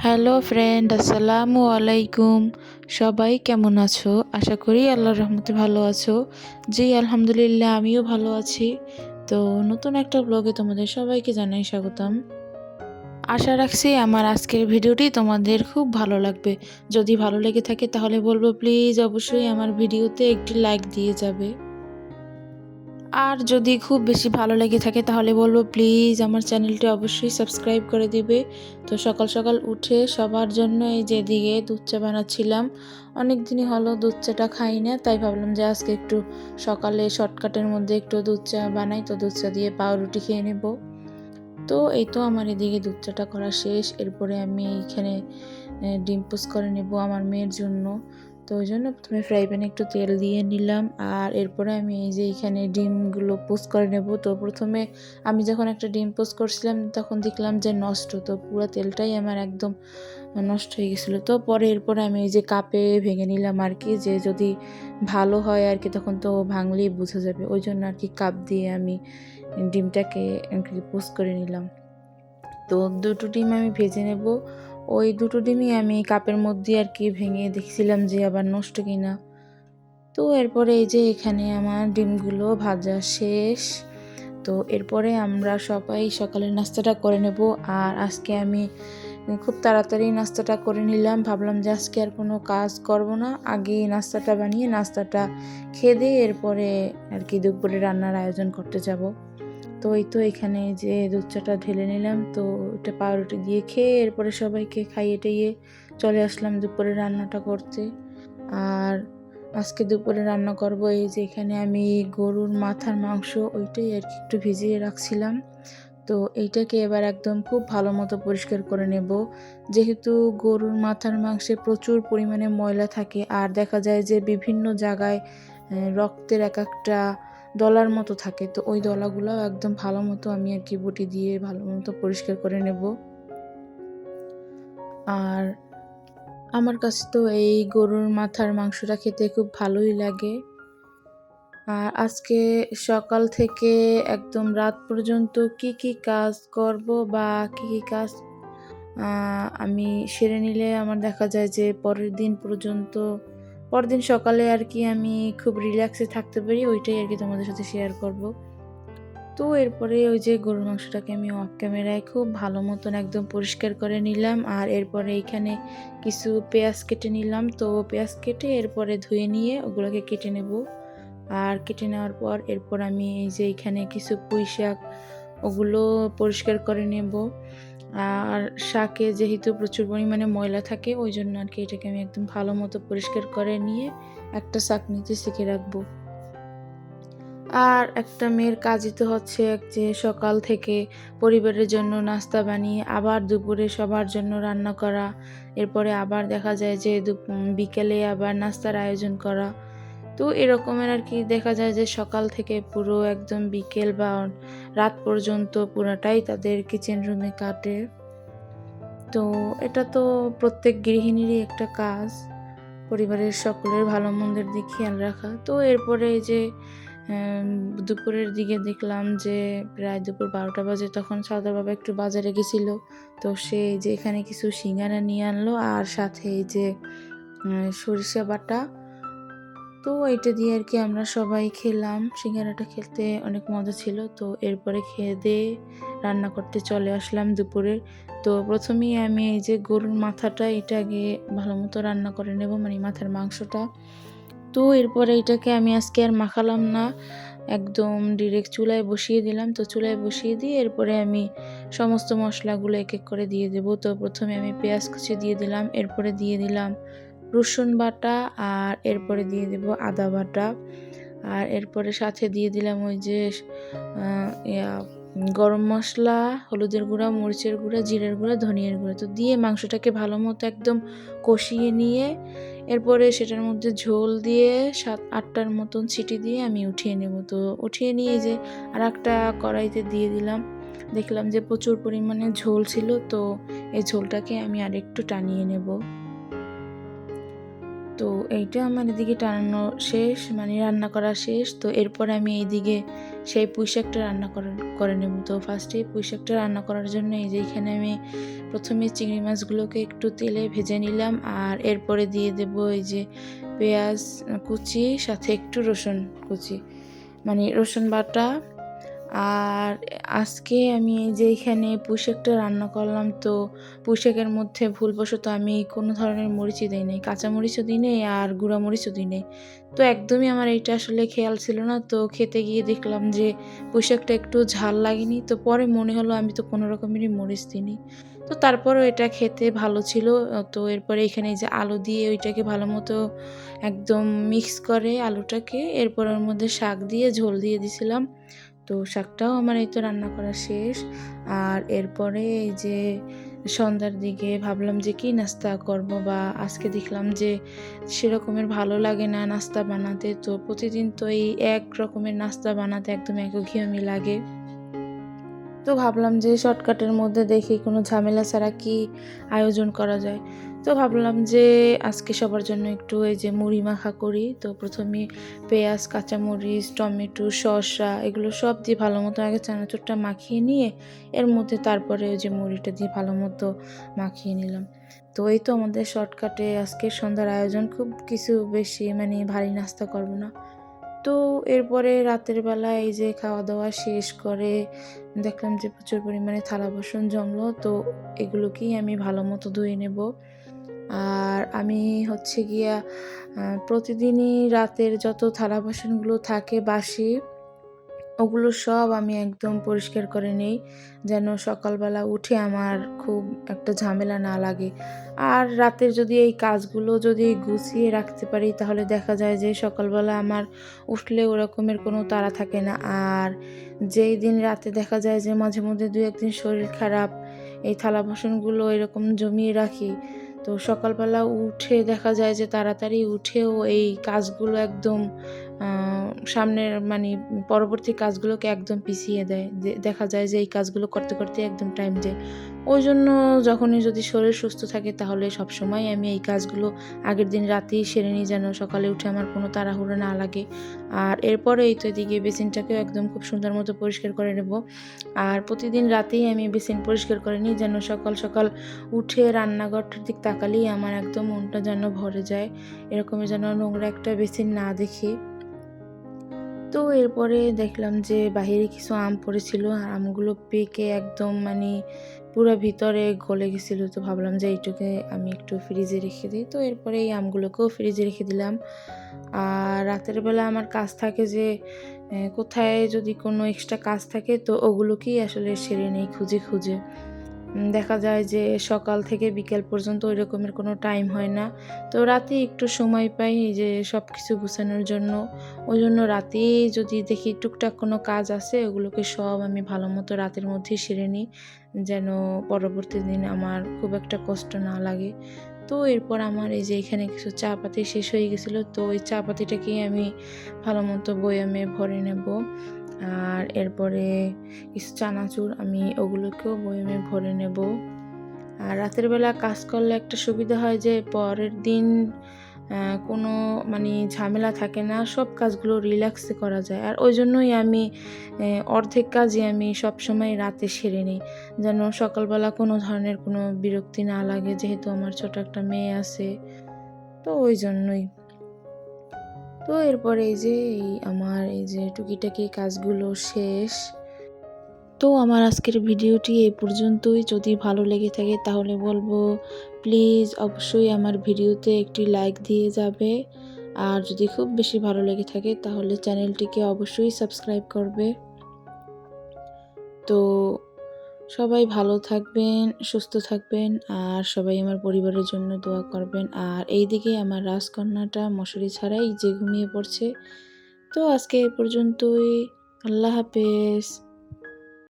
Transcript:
Hello friend, আসসালামু আলাইকুম। সবাই কেমন আছো? আশা করি আল্লাহর রহমতে ভালো আছো। জি, আলহামদুলিল্লাহ আমিও ভালো আছি। তো নতুন একটা ব্লগে তোমাদের সবাইকে জানাই স্বাগতম। আশা রাখছি আমার আজকের ভিডিওটি তোমাদের খুব ভালো লাগবে। যদি ভালো লেগে থাকে তাহলে বলবো প্লিজ অবশ্যই আমার ভিডিওতে একটি লাইক দিয়ে যাবে। আর যদি খুব বেশি ভালো লেগে থাকে তাহলে বলবো প্লিজ আমার চ্যানেলটি অবশ্যই সাবস্ক্রাইব করে দিবে। তো সকাল সকাল উঠে সবার জন্য এই যে এদিকে দুধ চা বানাচ্ছিলাম। অনেক দিনই হলো দুধ চাটা খাই না, তাই ভাবলাম যে আজকে একটু সকালে শর্টকাটের মধ্যে একটু দুধ চা বানাই। তো দুধ চা দিয়ে পাউরুটি খেয়ে নেব। তো এই তো আমার এদিকে দুধ চাটা করা শেষ। এরপরে আমি এইখানে ডিম পোস্ট করে নেব আমার মেয়ের জন্য। তো ওই জন্য প্রথমে ফ্রাই প্যানে একটু তেল দিয়ে নিলাম, আর এরপরে আমি এই যে এইখানে ডিমগুলো পোস্ট করে নেব। তো প্রথমে আমি যখন একটা ডিম পোস্ট করছিলাম তখন দেখলাম যে নষ্ট, তো পুরো তেলটাই আমার একদম নষ্ট হয়ে গেছিলো। তো পরে এরপরে আমি এই যে কাপে ভেঙে নিলাম আর কি, যে যদি ভালো হয় আর কি তখন তো ভাঙলেই বোঝা যাবে। ওই জন্য আর কি কাপ দিয়ে আমি ডিমটাকে পোস্ট করে নিলাম। তো দুটো ডিম আমি ভেজে নেব। ওই দুটো ডিমই আমি কাপের মধ্যে আর কি ভেঙে দেখছিলাম যে আবার নষ্ট কিনা। তো এরপরে এই যে এখানে আমার ডিমগুলো ভাজা শেষ। তো এরপরে আমরা সবাই সকালের নাস্তাটা করে নেব। আর আজকে আমি খুব তাড়াতাড়ি নাস্তাটা করে নিলাম। ভাবলাম যে আজকে আর কোনো কাজ করব না, আগেই নাস্তাটা বানিয়ে নাস্তাটা খেয়ে দিয়ে এরপরে আর কি দুপুরে রান্নার আয়োজন করতে যাব। তো এই তো এখানে যে দুধ চাটা ঢেলে নিলাম, তো এটা পাউরুটি দিয়ে খেয়ে এরপরে সবাইকে খাইয়ে টাইয়ে চলে আসলাম দুপুরে রান্নাটা করতে। আর আজকে দুপুরে রান্না করব এই যে এখানে আমি গরুর মাথার মাংস ওইটাই আর কি একটু ভিজিয়ে রাখছিলাম। তো এইটাকে এবার একদম খুব ভালো মতো পরিষ্কার করে নেব। যেহেতু গরুর মাথার মাংসে প্রচুর পরিমাণে ময়লা থাকে, আর দেখা যায় যে বিভিন্ন জায়গায় রক্তের এক একটা দলার মতো থাকে। তো ওই দলাগুলো একদম ভালো মতো আমি আর কি বটি দিয়ে ভালো মতো পরিষ্কার করে নেব। আর আমার কাছে তো এই গরুর মাথার মাংসটা খেতে খুব ভালোই লাগে। আর আজকে সকাল থেকে একদম রাত পর্যন্ত কি কি কাজ করব বা কি কি কাজ আমি সেরে নিলে আমার দেখা যায় যে পরের দিন সকালে আর কি আমি খুব রিল্যাক্সে থাকতে পারি, ওইটাই আর কি তোমাদের সাথে শেয়ার করব। তো এরপরে ওই যে গরুর মাংসটাকে আমি অফ ক্যামেরায় খুব ভালো মতন একদম পরিষ্কার করে নিলাম। আর এরপরে এখানে কিছু পেঁয়াজ কেটে নিলাম। তো পেঁয়াজ কেটে এরপরে ধুয়ে নিয়ে ওগুলোকে কেটে নেব। আর কেটে নেওয়ার পর এরপর আমি এই যে এখানে কিছু পুঁই শাক ওগুলো পরিষ্কার করে নেব। আর শাকে যেহেতু প্রচুর পরিমাণে ময়লা থাকে ওই জন্য আর কি এটাকে আমি একদম ভালো মতো পরিষ্কার করে নিয়ে একটা ছাঁকনিতে ছেঁকে রাখবো। আর একটা মেয়ের কাজই তো হচ্ছে যে সকাল থেকে পরিবারের জন্য নাস্তা বানিয়ে আবার দুপুরে সবার জন্য রান্না করা, এরপরে আবার দেখা যায় যে বিকেলে আবার নাস্তার আয়োজন করা। তো এরকমের আর কি দেখা যায় যে সকাল থেকে পুরো একদম বিকেল বা রাত পর্যন্ত পুরাটাই তাদের কিচেন রুমে কাটে। তো এটা তো প্রত্যেক গৃহিণীরই একটা কাজ, পরিবারের সকলের ভালো মন্দের দিক খেয়াল রাখা। তো এরপরে এই যে দুপুরের দিকে দেখলাম যে প্রায় দুপুর 12টা বাজে, তখন সাদা বাবা একটু বাজারে গেছিলো। তো সে যে এখানে কিছু সিঙ্গারা নিয়ে আনলো আর সাথে এই যে সরিষা বাটা। তো এটা দিয়ে আর কি আমরা সবাই খেলাম। সিঙ্গারাটা খেতে অনেক মজা ছিল। তো এরপরে খেয়ে দিয়ে রান্না করতে চলে আসলাম দুপুরে। তো প্রথমেই আমি এই যে গরুর মাথাটা এটা আগে ভালো মতো রান্না করে নেব, মানে মাথার মাংসটা। তো এরপরে এটাকে আমি আজকে আর মাখালাম না, একদম ডিরেক্ট চুলায় বসিয়ে দিলাম। তো চুলায় বসিয়ে দিয়ে এরপরে আমি সমস্ত মশলাগুলো এক এক করে দিয়ে দেব। তো প্রথমে আমি পেঁয়াজ কুচি দিয়ে দিলাম, এরপরে দিয়ে দিলাম রসুন বাটা, আর এরপরে দিয়ে দেব আদা বাটা, আর এরপরে সাথে দিয়ে দিলাম ওই যে গরম মশলা, হলুদের গুঁড়া, মরিচের গুঁড়া, জিরের গুঁড়া, ধনিয়ার গুঁড়া। তো দিয়ে মাংসটাকে ভালো মতো একদম কষিয়ে নিয়ে এরপরে সেটার মধ্যে ঝোল দিয়ে 7-8টার মতন সিটি দিয়ে আমি উঠিয়ে নেব। তো উঠিয়ে নিয়ে যে আর একটা কড়াইতে দিয়ে দিলাম। দেখলাম যে প্রচুর পরিমাণে ঝোল ছিল, তো এই ঝোলটাকে আমি আর একটু টানিয়ে নেব। তো এইটা আমার এদিকে টানানো শেষ, মানে রান্না করা শেষ। তো এরপর আমি এইদিকে সেই পুঁই শাকটা রান্না করে নেব। তো ফার্স্টে পুঁই শাকটা রান্না করার জন্য এই যে এখানে আমি প্রথমে চিংড়ি মাছগুলোকে একটু তেলে ভেজে নিলাম, আর এরপরে দিয়ে দেব এই যে পেঁয়াজ কুচি, সাথে একটু রসুন কুচি, মানে রসুন বাটা। আর আজকে আমি এই যে এখানে পুঁই শাকটা রান্না করলাম, তো পুঁই শাকের মধ্যে ভুলবশত আমি কোনো ধরনের মরিচই দিই নাই, কাঁচা মরিচও দিই নাই আর গুঁড়া মরিচও দিই নাই। তো একদমই আমার এইটা আসলে খেয়াল ছিল না। তো খেতে গিয়ে দেখলাম যে পুঁই শাকটা একটু ঝাল লাগেনি। তো পরে মনে হলো আমি তো কোনো রকমেরই মরিচ দিইনি। তো তারপরও এটা খেতে ভালো ছিল। তো এরপরে এখানে এই যে আলু দিয়ে ওইটাকে ভালো মতো একদম মিক্স করে আলুটাকে, এরপর ওর মধ্যে শাক দিয়ে ঝোল দিয়ে দিছিলাম। তো শাকটাও আমার এই তো রান্না করা শেষ। আর এরপরে এই যে সন্ধ্যার দিকে ভাবলাম যে কি নাস্তা করব, বা আজকে দেখলাম যে সেরকমের ভালো লাগে না নাস্তা বানাতে। তো প্রতিদিন তো এই এক রকমের নাস্তা বানাতে একদম একঘেয়েমি লাগে। তো ভাবলাম যে শর্টকাটের মধ্যে দেখি কোনো ঝামেলা ছাড়া কি আয়োজন করা যায়। তো ভাবলাম যে আজকে সবার জন্য একটু এই যে মুড়ি মাখা করি। তো প্রথমে পেঁয়াজ, কাঁচামরিচ, টমেটো, শসা এগুলো সব দিয়ে ভালো মতো আগে চানাচুরটা মাখিয়ে নিয়ে এর মধ্যে তারপরে ওই যে মুড়িটা দিয়ে ভালো মতো মাখিয়ে নিলাম। তো এই তো আমাদের শর্টকাটে আজকের সন্ধ্যার আয়োজন, খুব কিছু বেশি মানে ভারী নাস্তা করব না। তো এরপরে রাতের বেলা এই যে খাওয়া দাওয়া শেষ করে দেখলাম যে প্রচুর পরিমাণে থালা বাসন জমলো। তো এগুলোকেই আমি ভালো মতো ধুয়ে নেব। আর আমি হচ্ছে গিয়া প্রতিদিনই রাতের যত থালা বাসনগুলো থাকে বাসি, ওগুলো সব আমি একদম পরিষ্কার করে নেই, যেন সকালবেলা উঠে আমার খুব একটা ঝামেলা না লাগে। আর রাতের যদি এই কাজগুলো যদি গুছিয়ে রাখতে পারি, তাহলে দেখা যায় যে সকালবেলা আমার উঠলে ওরকমের কোনো তাড়া থাকে না। আর যেই দিন রাতে দেখা যায় যে মাঝে মধ্যে ২-১ দিন শরীর খারাপ, এই থালা বাসনগুলো এরকম জমিয়ে রাখি। তো সকালবেলা উঠে দেখা যায় যে তাড়াতাড়ি উঠেও এই কাজগুলো একদম আ সামনের মানে পরবর্তী কাজগুলোকে একদম পিছিয়ে দেয়। দেখা যায় যে এই কাজগুলো করতে, করতে একদম টাইম যায়। ওইজন্য যখনই যদি শরীর সুস্থ থাকে তাহলে সবসময় আমি এই কাজগুলো আগের দিন রাতেই সেরে নিই, যেন সকালে উঠে আমার কোনো তাড়াহুড়ো না লাগে। আর এরপরে এই তো এদিকে বেসিনটাকেও একদম খুব সুন্দর মতো পরিষ্কার করে নেব। আর প্রতিদিন রাতেই আমি বেসিন পরিষ্কার করে নিই, যেন সকাল, সকাল উঠে রান্নাঘরটার দিক তাকালেই আমার একদম মনটা যেন ভরে যায়। এরকমই যেন নোংরা একটা বেসিন না দেখি। তো এরপরে দেখলাম যে বাহিরে কিছু আম পড়েছিল, আর আমগুলো পেকে একদম মানে পুরা ভিতরে গলে গেছিলো। তো ভাবলাম যে এইটুকে আমি একটু ফ্রিজে রেখে দিই। তো এরপরে এই আমগুলোকেও ফ্রিজে রেখে দিলাম। আর রাতের বেলা আমার কাজ থাকে যে কোথায় যদি কোনো এক্সট্রা কাজ থাকে, তো ওগুলোকেই আসলে সেরে নেই খুঁজে, খুঁজে। দেখা যায় যে সকাল থেকে বিকেল পর্যন্ত ওই রকমের কোনো টাইম হয় না। তো রাতে একটু সময় পাই এই যে সবকিছু গুছানোর জন্য। ওইজন্য রাতেই যদি দেখি টুকটাক কোনো কাজ আছে, ওগুলোকে সব আমি ভালোমতো রাতের মধ্যেই সেরে নিই, যেন পরবর্তী দিন আমার খুব একটা কষ্ট না লাগে। তো এরপর আমার এই যে এখানে কিছু চা পাতি শেষ হয়ে গেছিলো, তো ওই চা পাতিটাকেই আমি ভালোমতো বয়ামে ভরে নেব। আর এরপরে কিছু চানাচুর আমি ওগুলোকেও বয়ামে ভরে নেব। আর রাতের বেলা কাজ করলে একটা সুবিধা হয় যে পরের দিন কোনো মানে ঝামেলা থাকে না। সব কাজগুলো রিল্যাক্সে করা যায়। আর ওইজন্যই আমি অর্ধেক কাজই আমি সবসময় রাতে সেরে নিই, যেন সকালবেলা কোনো ধরনের কোনো বিরক্তি না লাগে, যেহেতু আমার ছোট একটা মেয়ে আছে। তো ওইজন্যই। তো এরপরে এই যে আমার এই যে টুকিটাকি কাজগুলো শেষ। তো আমার আজকের ভিডিওটি এই পর্যন্তই। যদি ভালো লেগে থাকে তাহলে বলবো প্লিজ অবশ্যই আমার ভিডিওতে একটি লাইক দিয়ে যাবে। আর যদি খুব বেশি ভালো লেগে থাকে তাহলে চ্যানেলটিকে অবশ্যই সাবস্ক্রাইব করবে। তো সবাই ভালো থাকবেন, সুস্থ থাকবেন, আর সবাই আমার পরিবারের জন্য দোয়া করবেন। আর এইদিকে আমার রাজকন্যাটা মশারি ছাড়াই যে ঘুমিয়ে পড়ছে। তো আজকে এ পর্যন্তই। আল্লাহ হাফেজ।